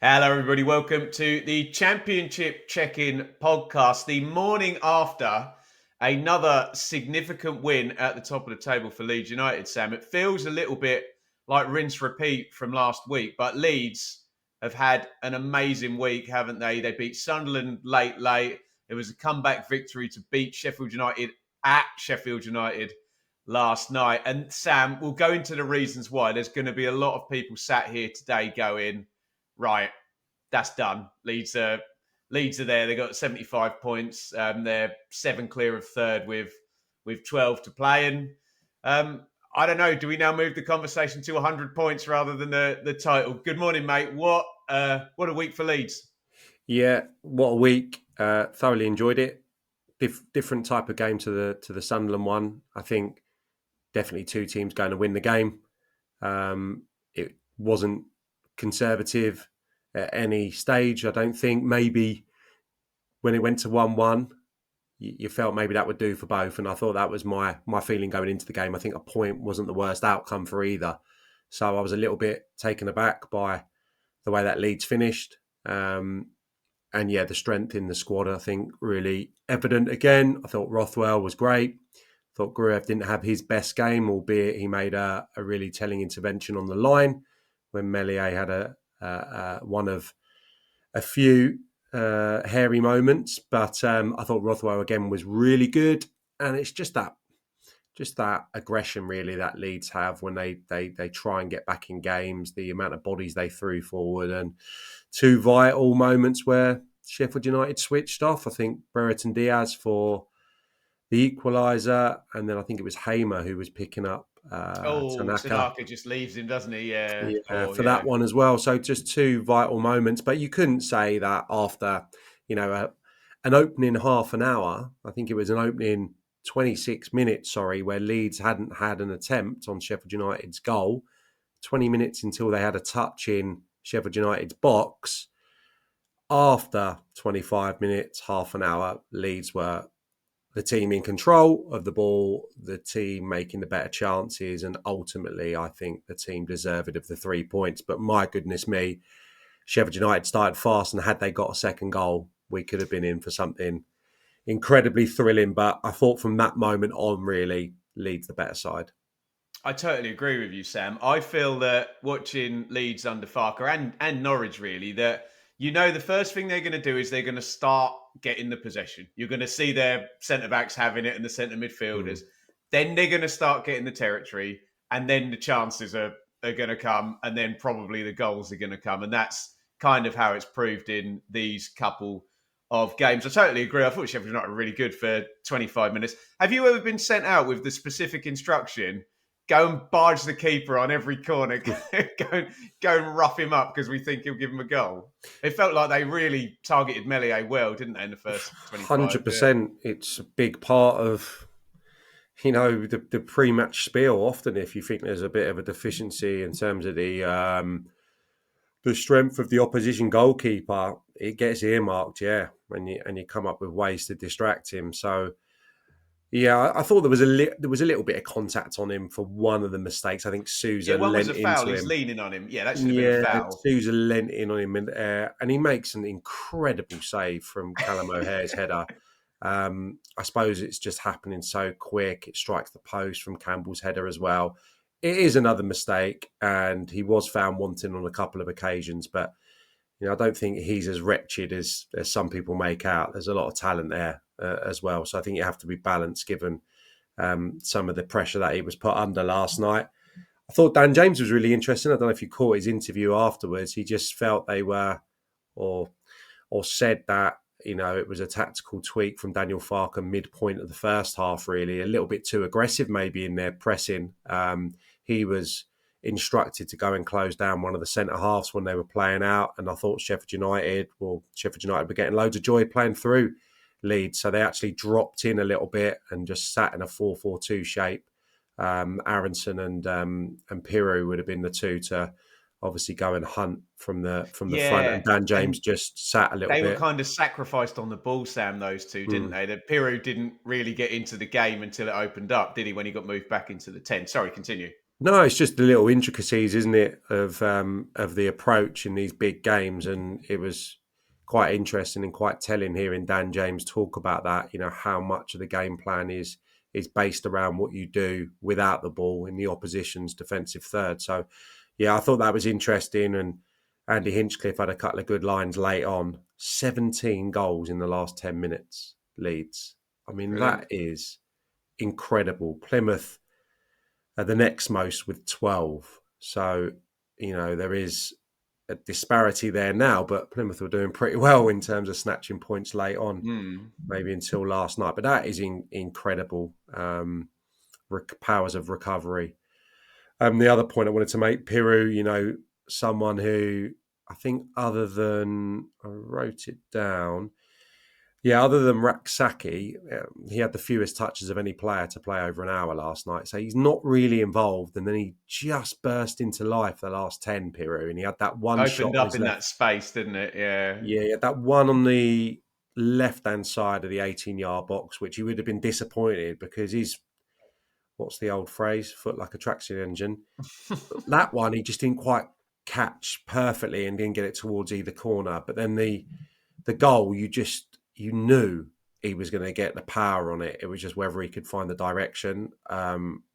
Hello, everybody. Welcome to the Championship Check-In podcast. The morning after another significant win at the top of the table for Leeds United, Sam. It feels a little bit like rinse repeat from last week, but Leeds have had an amazing week, haven't they? They beat Sunderland late. It was a comeback victory to beat Sheffield United at Sheffield United last night. And Sam, we'll go into the reasons why. There's going to be a lot of people sat here today going, right, that's done. Leeds are there. They got 75 points. They're 7 clear of third with 12 to play. And I don't know. Do we now move the conversation to 100 points rather than the title? Good morning, mate. What a week for Leeds. Yeah, what a week! Thoroughly enjoyed it. Different type of game to the Sunderland one. I think definitely two teams going to win the game. It wasn't conservative at any stage. I don't think. Maybe when it went to 1-1, you felt maybe that would do for both, and I thought that was my feeling going into the game. I think a point wasn't the worst outcome for either. So I was a little bit taken aback by the way that Leeds finished. And yeah, the strength in the squad, I think, really evident again. I thought Rothwell was great. I thought Gruev didn't have his best game, albeit he made a really telling intervention on the line when Meslier had one of a few hairy moments. But I thought Rothwell again was really good, and it's just that aggression really that Leeds have when they try and get back in games, the amount of bodies they threw forward, and two vital moments where Sheffield United switched off. I think Brereton Diaz for the equaliser, and then I think it was Hamer who was picking up Tanaka. Tanaka just leaves him, doesn't he? Yeah. Yeah, Poor, for that yeah. one as well. So just two vital moments, but you couldn't say that after an opening half an hour. I think it was an opening 26 minutes. Sorry, where Leeds hadn't had an attempt on Sheffield United's goal. 20 minutes until they had a touch in Sheffield United's box. After 25 minutes, half an hour, Leeds were the team in control of the ball, the team making the better chances, and ultimately, I think the team deserved of the 3 points. But my goodness me, Sheffield United started fast, and had they got a second goal, we could have been in for something incredibly thrilling. But I thought from that moment on, really, Leeds the better side. I totally agree with you, Sam. I feel that watching Leeds under Farker and Norwich, really, that the first thing they're going to do is they're going to start getting the possession. You're going to see their centre backs having it and the centre midfielders. Then they're going to start getting the territory, and then the chances are going to come, and then probably the goals are going to come, and that's kind of how it's proved in these couple of games. I totally agree. I thought Sheffield United were really good for 25 minutes. Have you ever been sent out with the specific instruction? Go and barge the keeper on every corner. Go and rough him up because we think he'll give him a goal. It felt like they really targeted Meslier well, didn't they, in the first 25? 100%. It's a big part of the pre-match spiel. Often, if you think there's a bit of a deficiency in terms of the strength of the opposition goalkeeper, it gets earmarked, yeah, and you come up with ways to distract him. So, yeah, I thought there was a little bit of contact on him for one of the mistakes. I think Yeah, Sousa one was lent a foul. into He's him. leaning on him. Yeah, that should have been a Yeah, foul. Sousa lent in on him, and he makes an incredible save from Callum O'Hare's header. I suppose it's just happening so quick. It strikes the post from Campbell's header as well. It is another mistake, and he was found wanting on a couple of occasions. But I don't think he's as wretched as some people make out. There's a lot of talent there as well. So I think you have to be balanced given some of the pressure that he was put under last night. I thought Dan James was really interesting. I don't know if you caught his interview afterwards. He just felt they were, or said that it was a tactical tweak from Daniel Farker midpoint of the first half. Really, a little bit too aggressive, maybe in their pressing. He was instructed to go and close down one of the centre halves when they were playing out, and I thought Sheffield United were getting loads of joy playing through Leeds, so they actually dropped in a little bit and just sat in a 4-4-2 shape. Aronson and Pirou would have been the two to obviously go and hunt from the front, and Yeah, Dan James and just sat a little they were bit. kind of sacrificed on the ball, Sam, those two, didn't they? The Pirou didn't really get into the game until it opened up, did he, when he got moved back into the 10? Sorry, continue. No, it's just the little intricacies, isn't it, of the approach in these big games, and it was quite interesting and quite telling hearing Dan James talk about that. You know how much of the game plan is based around what you do without the ball in the opposition's defensive third. So, yeah, I thought that was interesting, and Andy Hinchcliffe had a couple of good lines late on. 17 goals in the last 10 minutes, Leeds. I mean, that Brilliant. is incredible. Plymouth the next most with 12. So, there is a disparity there now, but Plymouth were doing pretty well in terms of snatching points late on, Hmm. maybe until last night. But that is incredible powers of recovery. The other point I wanted to make, Piru, someone who I think other than, I wrote it down, yeah, other than Raksaki, he had the fewest touches of any player to play over an hour last night. So he's not really involved. And then he just burst into life the last 10, Piru. And he had that one shot Opened on up his in left. that space, didn't it? Yeah. Yeah, he had that one on the left-hand side of the 18-yard box, which he would have been disappointed because he's, what's the old phrase? Foot like a traction engine. That one, he just didn't quite catch perfectly and didn't get it towards either corner. But then the goal, you knew he was going to get the power on it. It was just whether he could find the direction.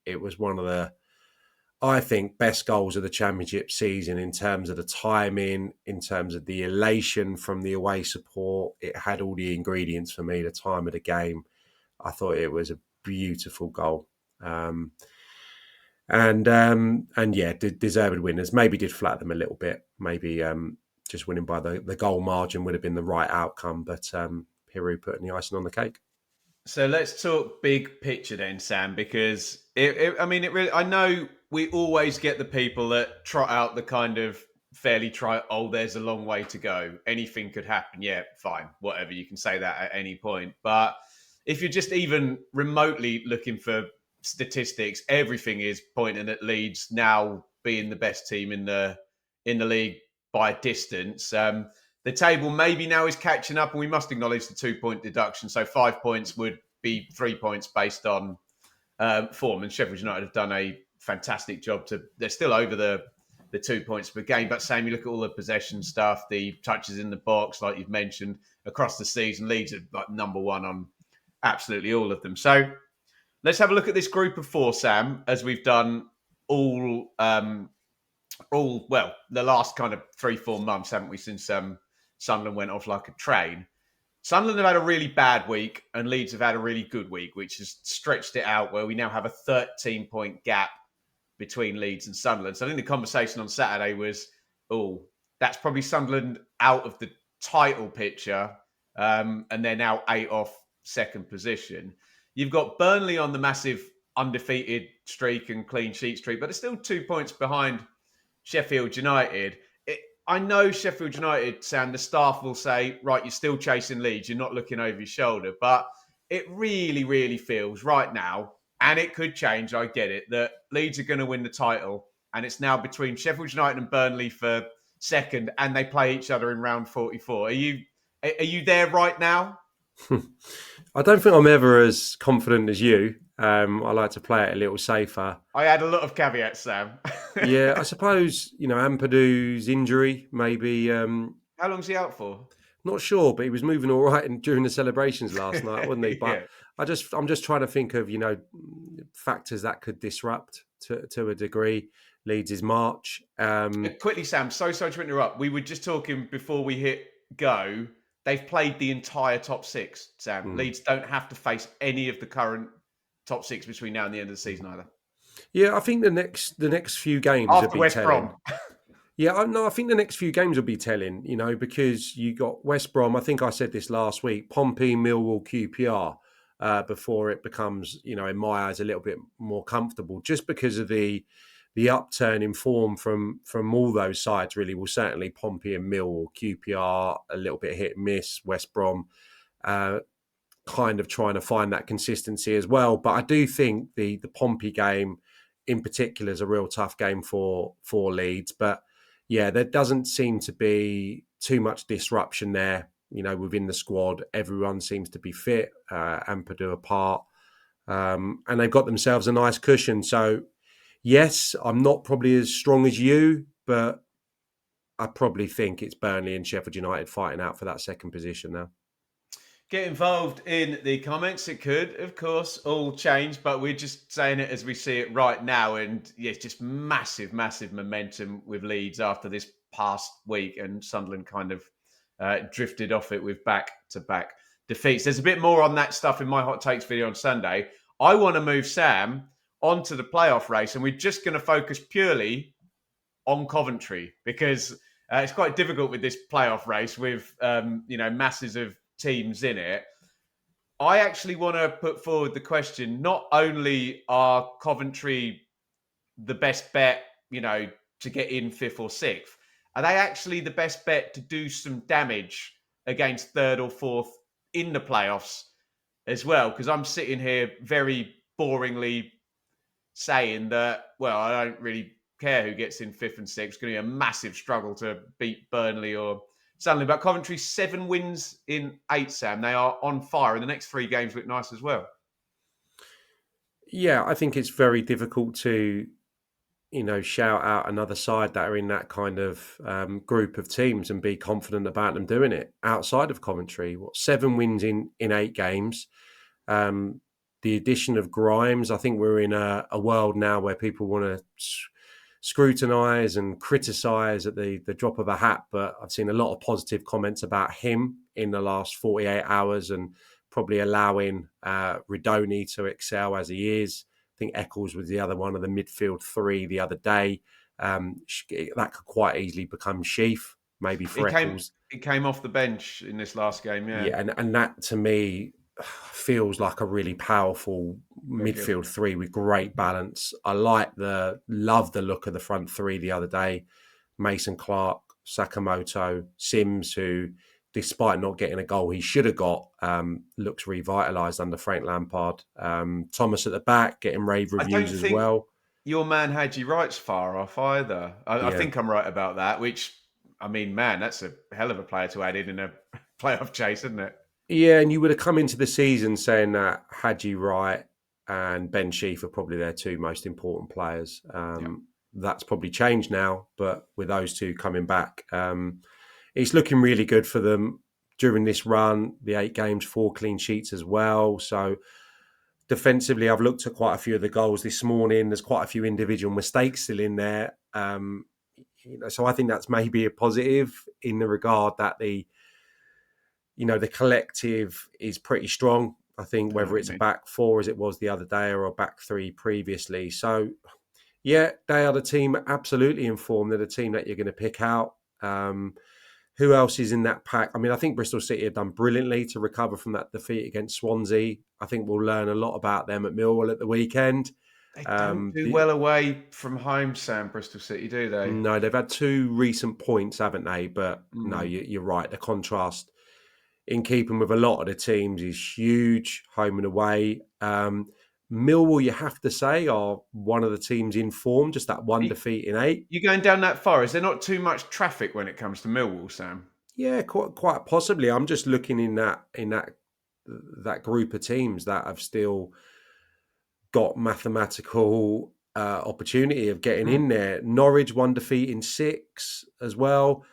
It was one of the, I think, best goals of the championship season in terms of the timing, in terms of the elation from the away support. It had all the ingredients for me. The time of the game, I thought it was a beautiful goal. Um, and yeah, deserved winners. Maybe did flatter them a little bit. Maybe just winning by the goal margin would have been the right outcome. But Peru putting the icing on the cake. So let's talk big picture then, Sam, because I mean, it really. I know we always get the people that trot out the kind of fairly try. Oh, there's a long way to go. Anything could happen. Yeah, fine, whatever. You can say that at any point. But if you're just even remotely looking for statistics, everything is pointing at Leeds now being the best team in the league by distance. The table maybe now is catching up, and we must acknowledge the 2 point deduction. So 5 points would be 3 points based on form. And Sheffield United have done a fantastic job. They're still over the 2 points per game. But Sam, you look at all the possession stuff, the touches in the box, like you've mentioned across the season. Leeds are like number one on absolutely all of them. So let's have a look at this group of four, Sam, as we've done all well the last kind of 3-4 months, haven't we, since Sunderland went off like a train. Sunderland have had a really bad week and Leeds have had a really good week, which has stretched it out where we now have a 13-point gap between Leeds and Sunderland. So I think the conversation on Saturday was, oh, that's probably Sunderland out of the title picture, and they're now 8 off second position. You've got Burnley on the massive undefeated streak and clean sheet streak, but they're still 2 points behind Sheffield United. I know Sheffield United, Sam, the staff will say, right, you're still chasing Leeds, you're not looking over your shoulder. But it really, really feels right now, and it could change, I get it, that Leeds are going to win the title. And it's now between Sheffield United and Burnley for second, and they play each other in round 44. Are you there right now? I don't think I'm ever as confident as you. I like to play it a little safer. I had a lot of caveats, Sam. Yeah, I suppose, Ampadu's injury, maybe. How long's he out for? Not sure, but he was moving all right during the celebrations last night, wasn't he? But Yeah. I'm just trying to think of, factors that could disrupt to a degree Leeds' march. Quickly, Sam, so sorry to interrupt. We were just talking before we hit go. They've played the entire top six, Sam. Hmm. Leeds don't have to face any of the current top six between now and the end of the season either. Yeah, I think the next few games will After be West telling. Brom. Yeah, no, I think the next few games will be telling, because you got West Brom. I think I said this last week, Pompey, Millwall, QPR, before it becomes, in my eyes, a little bit more comfortable, just because of the upturn in form from all those sides. Really, well, certainly Pompey and Millwall, QPR, a little bit hit and miss. West Brom, uh, kind of trying to find that consistency as well. But I do think the Pompey game in particular is a real tough game for Leeds. But yeah, there doesn't seem to be too much disruption there. Within the squad, everyone seems to be fit. Ampadu apart, and they've got themselves a nice cushion. So Yes, I'm not probably as strong as you, but I probably think it's Burnley and Sheffield United fighting out for that second position now. Get involved in the comments. It could, of course, all change, but we're just saying it as we see it right now. And yeah, it's just massive, massive momentum with Leeds after this past week, and Sunderland kind of drifted off it with back-to-back defeats. There's a bit more on that stuff in my hot takes video on Sunday. I want to move Sam onto the playoff race, and we're just going to focus purely on Coventry because it's quite difficult with this playoff race with masses of teams in it. I actually want to put forward the question: not only are Coventry the best bet, to get in fifth or sixth, are they actually the best bet to do some damage against third or fourth in the playoffs as well? Because I'm sitting here very boringly saying that, well, I don't really care who gets in fifth and sixth. It's going to be a massive struggle to beat Burnley or Sunderland. But Coventry, 7 wins in 8, Sam. They are on fire, and the next 3 games look nice as well. Yeah, I think it's very difficult to, shout out another side that are in that kind of group of teams and be confident about them doing it outside of Coventry. 7 wins in 8 games. The addition of Grimes, I think we're in a world now where people want to scrutinise and criticise at the drop of a hat, but I've seen a lot of positive comments about him in the last 48 hours and probably allowing Ridoni to excel as he is. I think Eccles was the other one of the midfield 3 the other day. That could quite easily become Sheaf, maybe for Eccles. He came off the bench in this last game, yeah. Yeah, and that to me feels like a really powerful midfield 3 with great balance. I love the look of the front 3 the other day. Mason Clark, Sakamoto, Sims, who, despite not getting a goal he should have got, looks revitalised under Frank Lampard. Thomas at the back, getting rave reviews as well. Your man Hadji Wright's far off either. I think I'm right about that, which, I mean, man, that's a hell of a player to add in a playoff chase, isn't it? Yeah, and you would have come into the season saying that Hadji Wright and Ben Sheaf are probably their 2 most important players. That's probably changed now, but with those 2 coming back, it's looking really good for them during this run. The 8 games, 4 clean sheets as well. So defensively, I've looked at quite a few of the goals this morning. There's quite a few individual mistakes still in there. So I think that's maybe a positive in the regard that the collective is pretty strong. I think whether it's a back 4 as it was the other day or a back 3 previously. So, yeah, they are the team absolutely in form. They're the team that you're going to pick out. Who else is in that pack? I mean, I think Bristol City have done brilliantly to recover from that defeat against Swansea. I think we'll learn a lot about them at Millwall at the weekend. They don't do well away from home, Sam, Bristol City, do they? No, they've had 2 recent points, haven't they? But no, you're right. The contrast in keeping with a lot of the teams is huge, home and away. Millwall, you have to say, are one of the teams in form, just that 1 defeat in 8. You going down that far? Is there not too much traffic when it comes to Millwall, Sam? Yeah, quite possibly. I'm just looking in that group of teams that have still got mathematical opportunity of getting in there. Norwich, 1 defeat in 6 as well.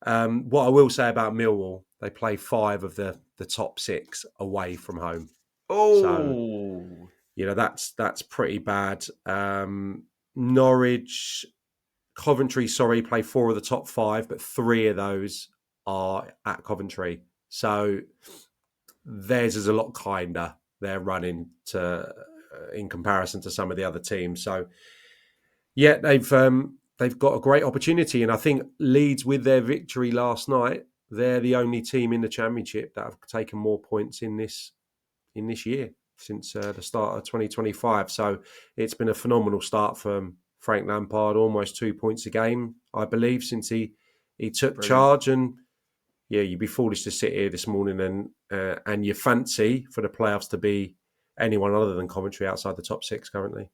What I will say about Millwall, they play 5 of the top 6 away from home. Oh, so, that's pretty bad. Norwich, Coventry, play 4 of the top 5, but 3 of those are at Coventry. So theirs is a lot kinder. They're running in comparison to some of the other teams. So yeah, they've got a great opportunity, and I think Leeds, with their victory last night, they're the only team in the Championship that have taken more points in this year since the start of 2025. So it's been a phenomenal start from Frank Lampard, almost 2 points a game, I believe, since he took charge. And yeah, you'd be foolish to sit here this morning and you fancy for the playoffs to be anyone other than Coventry outside the top 6 currently.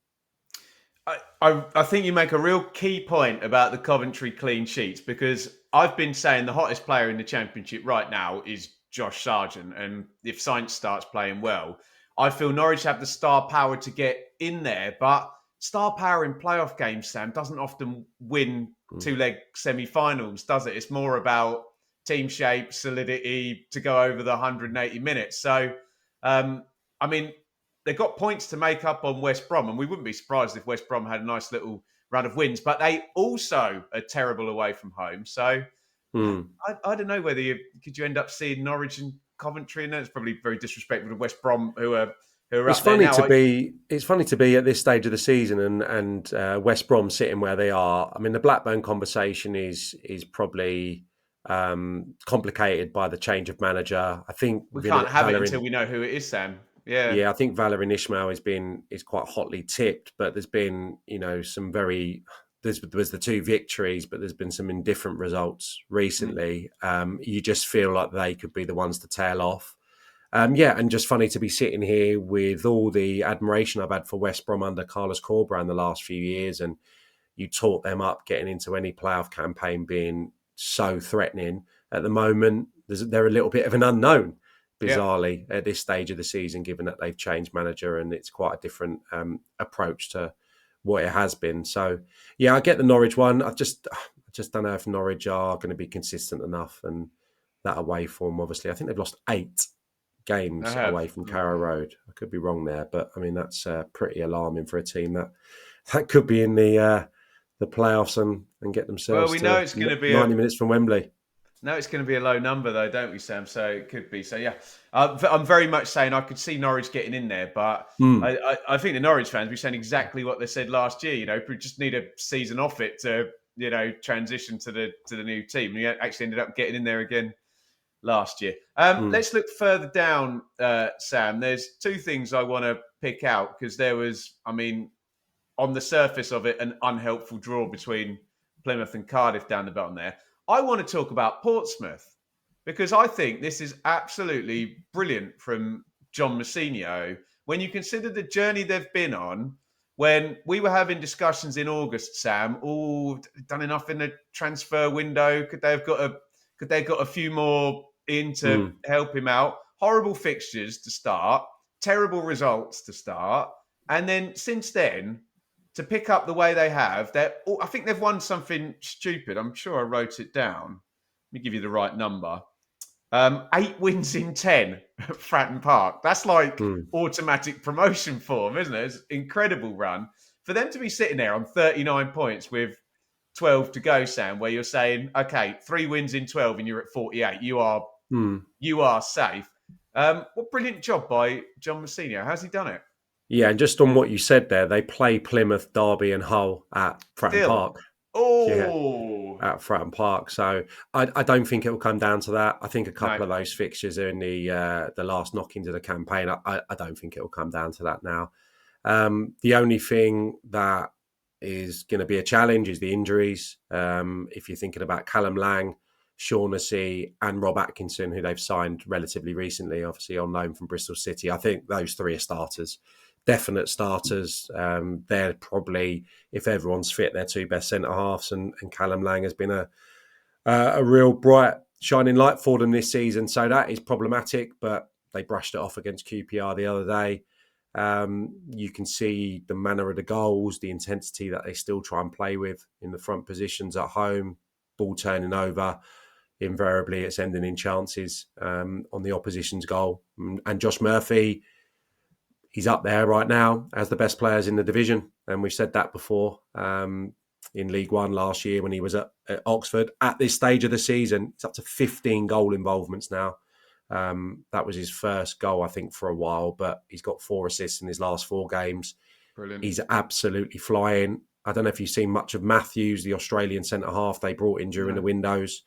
I think you make a real key point about the Coventry clean sheets, because I've been saying the hottest player in the Championship right now is Josh Sargent. And if Sainz starts playing well, I feel Norwich have the star power to get in there. But star power in playoff games, Sam, doesn't often win two-leg semi-finals, does it? It's more about team shape, solidity to go over the 180 minutes. So, I mean, they've got points to make up on West Brom, and we wouldn't be surprised if West Brom had a nice little run of wins, but they also are terrible away from home. So I don't know whether could you end up seeing Norwich and Coventry, and it's probably very disrespectful to West Brom who are It's up there funny now. to be. It's funny to be at this stage of the season and West Brom sitting where they are. I mean, the Blackburn conversation is probably complicated by the change of manager. I think We can't have it until Valerian. we know who it is, Sam. Yeah. Yeah, I think Valerian Ismail is quite hotly tipped, but there's been some very. There was the two victories, but there's been some indifferent results recently. You just feel like they could be the ones to tail off. Yeah, and just funny to be sitting here with all the admiration I've had for West Brom under Carlos Corberán the last few years, and you taught them up getting into any playoff campaign being so threatening. At the moment, they're a little bit of an unknown, Yeah. bizarrely, at this stage of the season, given that they've changed manager and it's quite a different approach to what it has been. So, yeah, I get the Norwich one. I just don't know if Norwich are going to be consistent enough, and that away form, obviously, I think they've lost 8 I games have. away from Carrow Okay. Road. I could be wrong there, but I mean that's pretty alarming for a team that could be in the playoffs and get Well, themselves we know to it's going to be 90 minutes from Wembley. a low number though, don't we, Sam? So it could be. So yeah, I'm very much saying I could see Norwich getting in there, but Mm. I think the Norwich fans will be saying exactly what they said last year. We just need a season off it to transition to the new team. And we actually ended up getting in there again last year. Mm. Let's look further down, Sam. There's two things I want to pick out because there was, I mean, on the surface of it, an unhelpful draw between Plymouth and Cardiff down the bottom there. I want to talk about Portsmouth because I think this is absolutely brilliant from John Mousinho when you consider the journey they've been on. When we were having discussions in August, Sam, done enough in the transfer window? Could they have got a few more in to Mm. help him out? Horrible fixtures to start, terrible results to start, and then since then to pick up the way they have, I think they've won something stupid. I'm sure I wrote it down. Let me give you the right number. 8 wins in 10 at Fratton Park. That's like Mm. automatic promotion form, isn't it? It's an incredible run. For them to be sitting there on 39 points with 12 to go, Sam, where you're saying, okay, 3 wins in 12 and you're at 48. Mm. You are safe. What brilliant job by John Mousinho. How's he done it? Yeah, and just on what you said there, they play Plymouth, Derby, and Hull at Fratton Still. Park. Yeah, Oh, at Fratton Park. So I don't think it will come down to that. I think a no. couple of those fixtures are in the last knockings of the campaign. I don't think it will come down to that now. The only thing that is going to be a challenge is the injuries. If you're thinking about Callum Lang, Shaughnessy, and Rob Atkinson, who they've signed relatively recently, obviously on loan from Bristol City, I think those 3 are starters, definite starters. They're probably, if everyone's fit, their 2 best centre halves, and Callum Lang has been a real bright shining light for them this season. So that is problematic, but they brushed it off against QPR the other day. You can see the manner of the goals, the intensity that they still try and play with in the front positions at home, ball turning over. Invariably, it's ending in chances on the opposition's goal. And Josh Murphy, he's up there right now as the best players in the division. And we've said that before in League One last year when he was at Oxford. At this stage of the season, it's up to 15 goal involvements now. That was his first goal, I think, for a while, but he's got 4 assists in his last 4 games. Brilliant. He's absolutely flying. I don't know if you've seen much of Matthews, the Australian centre half they brought in during the windows.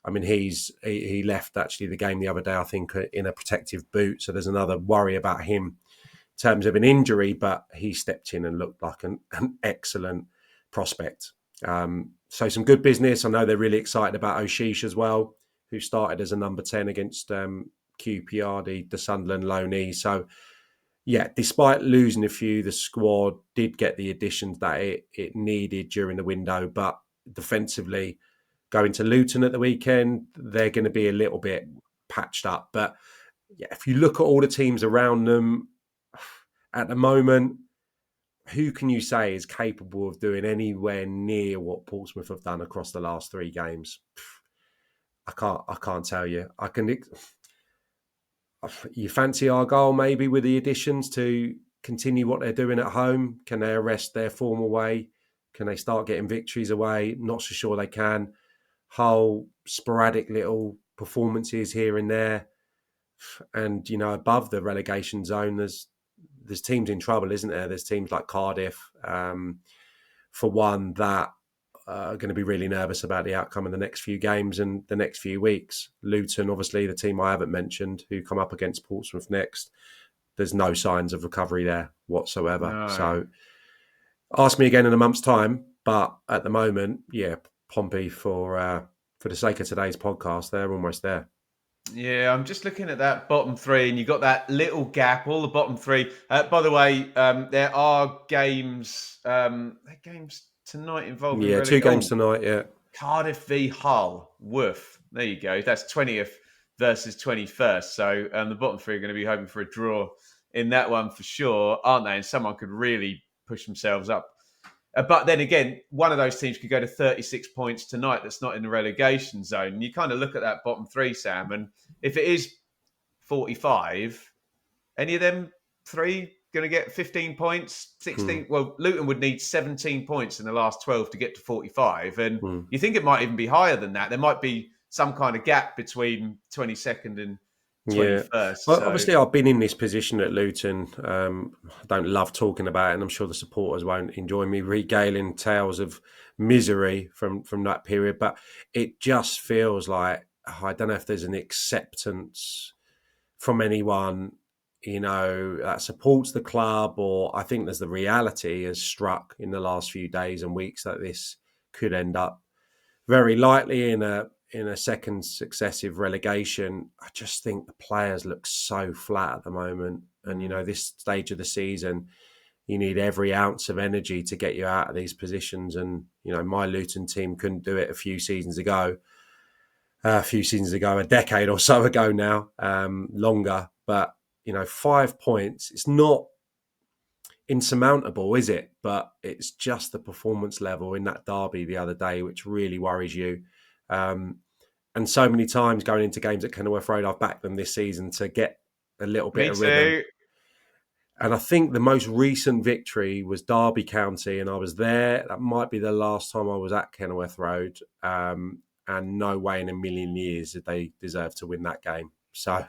I mean, he left actually the game the other day, I think, in a protective boot. So there's another worry about him in terms of an injury, but he stepped in and looked like an excellent prospect. So some good business. I know they're really excited about Oshish as well, who started as a number 10 against QPR, the Sunderland loanee. So, yeah, despite losing a few, the squad did get the additions that it needed during the window. But defensively, going to Luton at the weekend, they're going to be a little bit patched up. But yeah, if you look at all the teams around them at the moment, who can you say is capable of doing anywhere near what Portsmouth have done across the last 3 games? I can't tell you. You fancy Argyle maybe with the additions to continue what they're doing at home? Can they arrest their form away? Can they start getting victories away? Not so sure they can. Hull, sporadic little performances here and there. And, above the relegation zone, there's teams in trouble, isn't there? There's teams like Cardiff, for one, that are going to be really nervous about the outcome of the next few games and the next few weeks. Luton, obviously, the team I haven't mentioned, who come up against Portsmouth next. There's no signs of recovery there whatsoever. No. So ask me again in a month's time. But at the moment, yeah, Pompey, for the sake of today's podcast, they're almost there. Yeah, I'm just looking at that bottom 3, and you got that little gap. All the bottom 3. By the way, there are games tonight involving Yeah, 2 relegation. games tonight, yeah. Cardiff v Hull. Woof. There you go. That's 20th versus 21st. So the bottom 3 are going to be hoping for a draw in that one for sure, aren't they? And someone could really push themselves up. But then again, one of those teams could go to 36 points tonight that's not in the relegation zone. You kind of look at that bottom 3, Sam, and if it is 45, any of them 3 going to get 15 points, 16? Well, Luton would need 17 points in the last 12 to get to 45. And you think it might even be higher than that. There might be some kind of gap between 22nd and 21st. Yeah. So. Obviously, I've been in this position at Luton. I don't love talking about it, and I'm sure the supporters won't enjoy me regaling tales of misery from that period. But it just feels like, I don't know if there's an acceptance from anyone, that supports the club, or I think there's the reality has struck in the last few days and weeks that this could end up very likely in a second successive relegation. I just think the players look so flat at the moment. And, this stage of the season, you need every ounce of energy to get you out of these positions. And, my Luton team couldn't do it a seasons ago, a decade or so ago now, longer. But, 5 points, it's not insurmountable, is it? But it's just the performance level in that derby the other day, which really worries you. And so many times going into games at Kenilworth Road, I've backed them this season to get a little bit of rhythm. And I think the most recent victory was Derby County, and I was there. That might be the last time I was at Kenilworth Road. And no way in a million years did they deserve to win that game. So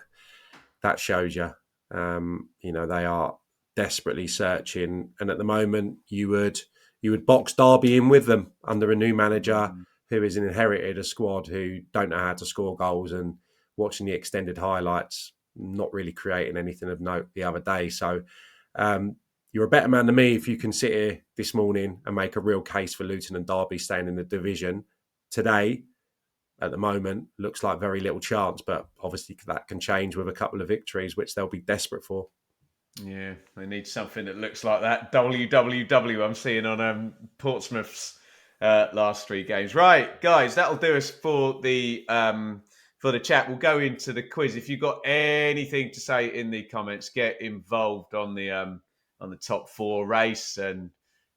that shows you, they are desperately searching. And at the moment, you would box Derby in with them under a new manager who has inherited a squad who don't know how to score goals, and watching the extended highlights, not really creating anything of note the other day. So you're a better man than me if you can sit here this morning and make a real case for Luton and Derby staying in the division. Today, at the moment, looks like very little chance, but obviously that can change with a couple of victories, which they'll be desperate for. Yeah, they need something that looks like that WWW I'm seeing on Portsmouth's last 3 games. Right, guys, that'll do us for the chat. We'll go into the quiz. If you've got anything to say in the comments, get involved on the top 4 race. And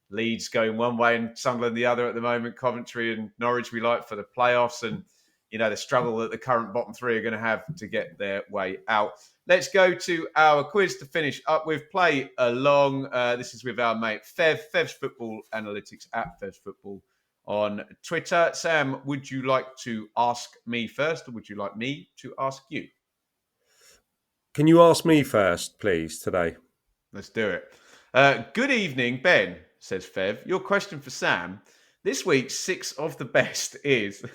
Leeds going one way and Sunderland the other at the moment. Coventry and Norwich we like for the playoffs, and the struggle that the current bottom 3 are going to have to get their way out. Let's go to our quiz to finish up with. Play along. This is with our mate Fev's Football Analytics at Fev's Football on Twitter. Sam, would you like to ask me first, or would you like me to ask you? Can you ask me first, please, today? Let's do it. Good evening, Ben, says Fev. Your question for Sam. This week's 6 of the best is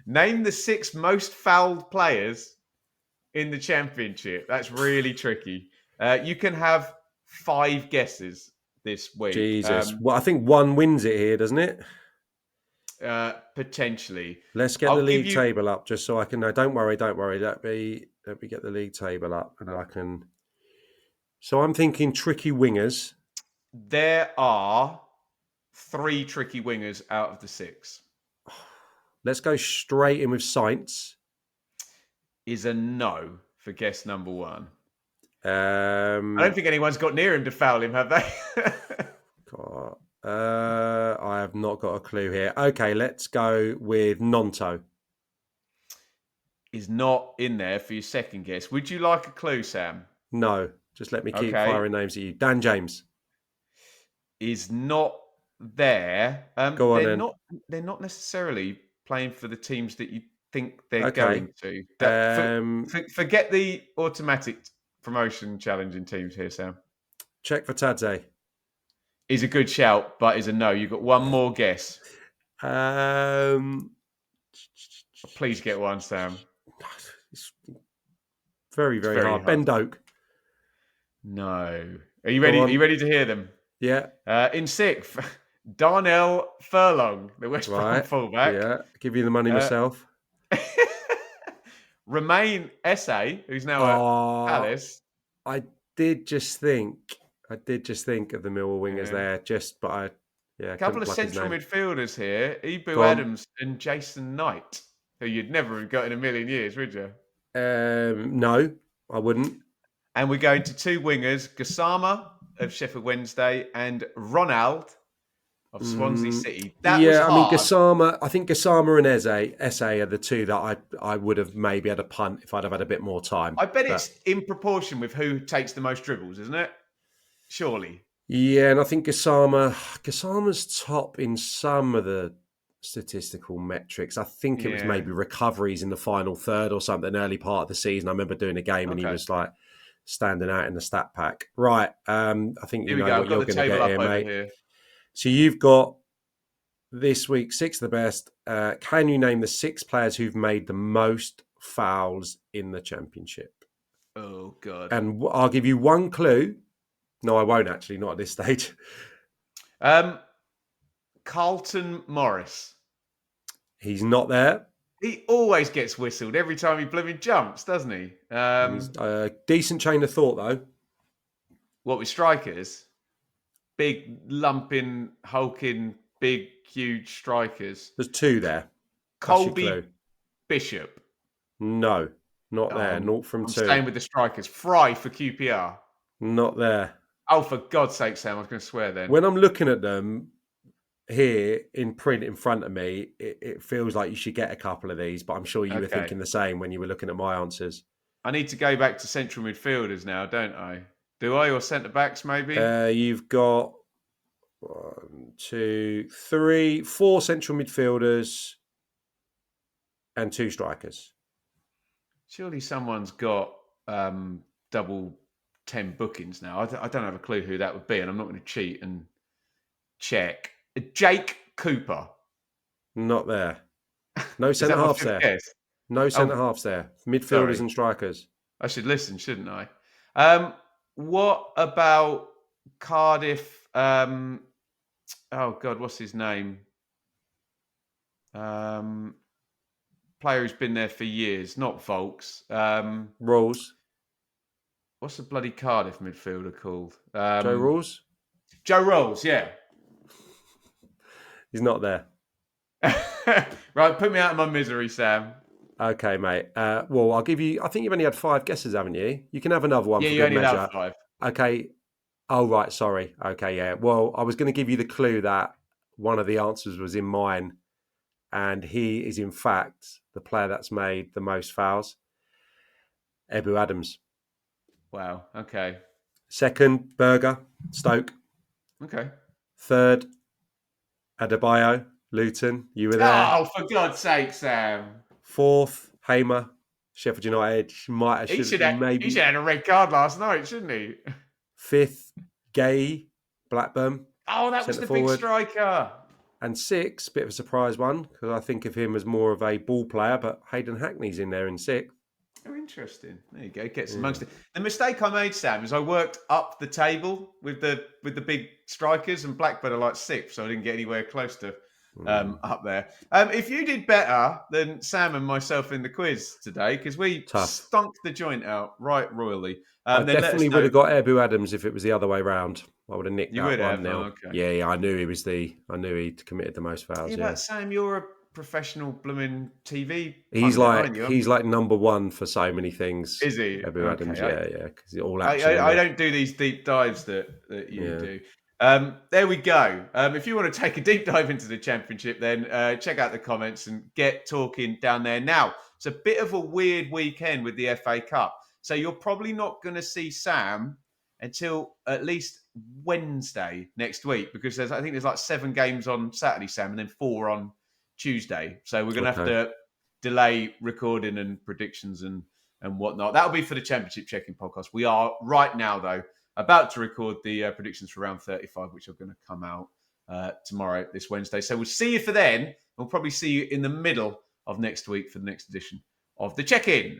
name the 6 most fouled players in the Championship. That's really tricky. You can have 5 guesses this week. Jesus. Well, I think one wins it here, doesn't it? Potentially. Let's get the league table up just so I can know. Don't worry. Let me get the league table up and I can. So I'm thinking tricky wingers. There are 3 tricky wingers out of the 6. Let's go straight in with Saints. Is a no for guess number 1. I don't think anyone's got near him to foul him, have they? God, I have not got a clue here. Okay, let's go with Nonto. Is not in there for your second guess. Would you like a clue, Sam? No, just let me keep Okay. firing names at you. Dan James. Is not there. Go on They're then. not. They're not necessarily playing for the teams that you think they're Okay. going to. Um, Forget the automatic promotion challenging teams here, Sam. check for Tadze. Is a good shout, but is a no. You've got one more guess. Um, Please get one, Sam. it's very, It's very very hard. hard. Ben Doak. No. Are you Go ready? Are on. you ready to hear them? Yeah. In sixth, Darnell Furlong, the West Brom Right. fullback. Yeah. Give you the money myself. Romain Esse, who's now at Palace. I did just think of the Millwall wingers Yeah. there, but I A couldn't couple of pluck his central name. midfielders here, Go Ibu on. Adams and Jason Knight, who you'd never have got in a million years, would you? No, I wouldn't. And we're going to two wingers, Gassama of Sheffield Wednesday and Ronald of Swansea City. That was hard. I mean, I think Gassama and Eze are the two that I would have maybe had a punt if I'd have had a bit more time. I bet it's in proportion with who takes the most dribbles, isn't it? Surely. Yeah, and I think Gassama's top in some of the statistical metrics. I think it was maybe recoveries in the final third or something, early part of the season. I remember doing a game and he was like standing out in the stat pack. Right. I think you know what you're going to get here, mate. Here. So you've got this week, 6 of the best. Can you name the 6 players who've made the most fouls in the Championship? Oh, God. And I'll give you one clue. No, I won't actually, not at this stage. Carlton Morris. He's not there. He always gets whistled every time he blooming jumps, doesn't he? He's a decent chain of thought, though. What with strikers? Big, lumping, hulking, big, huge strikers. There's 2 there. Colby Bishop. No, not there. 0 from 2. Staying with the strikers. Fry for QPR. Not there. Oh, for God's sake, Sam, I was going to swear then. When I'm looking at them here in print in front of me, it feels like you should get a couple of these, but I'm sure you were thinking the same when you were looking at my answers. I need to go back to central midfielders now, don't I? Do I? Or centre-backs, maybe? You've got 1, 2, 3, 4 central midfielders and 2 strikers. Surely someone's got double 10 bookings now. I don't have a clue who that would be, and I'm not going to cheat and check. Jake Cooper. Not there. No centre-halves there. Guess? No centre-halves there. Midfielders and strikers. I should listen, shouldn't I? What about Cardiff? Oh, God, what's his name? Player who's been there for years, not Volks. Rules. What's the bloody Cardiff midfielder called? Joe Rules? Joe Rolls, yeah. He's not there. Right, put me out of my misery, Sam. Okay, mate. Well, I'll give you... I think you've only had 5 guesses, haven't you? You can have another one for good measure. Yeah, you only have 5. Okay. Oh, right, sorry. Okay, yeah. Well, I was going to give you the clue that one of the answers was in mine, and he is, in fact, the player that's made the most fouls. Ebu Adams. Wow, okay. Second, Berger, Stoke. Okay. Third, Adebayo, Luton. You were there. Oh, for God's sake, Sam. Fourth, Hamer, Sheffield United. He should have had a red card last night, shouldn't he? Fifth, Gay, Blackburn. Oh, that was the big striker. And 6, bit of a surprise one, because I think of him as more of a ball player, but Hayden Hackney's in there in 6th. Oh, interesting. There you go. Gets amongst it. The mistake I made, Sam, is I worked up the table with the big strikers, and Blackburn are like 6th, so I didn't get anywhere close to up there. If you did better than Sam and myself in the quiz today, because we stunk the joint out right royally. I definitely would have got Ebu Adams if it was the other way round. I would have nicked that 1-0. Okay. Yeah, I knew he'd committed the most fouls. But Sam, you're professional blooming TV He's pundit, aren't you? he's like number one for so many things. Is he? Ebu Adams, Okay. yeah, because all action in I there. don't do these deep dives that you Yeah. do. There we go. If you want to take a deep dive into the Championship, then check out the comments and get talking down there. Now, it's a bit of a weird weekend with the FA Cup. So you're probably not going to see Sam until at least Wednesday next week, because I think there's like 7 games on Saturday, Sam, and then 4 on Tuesday. So we're going to have Okay. to delay recording and predictions and whatnot. That'll be for the Championship Checking podcast. We are right now, though, about to record the predictions for round 35, which are going to come out tomorrow, this Wednesday. So we'll see you for then. We'll probably see you in the middle of next week for the next edition of the Check-In.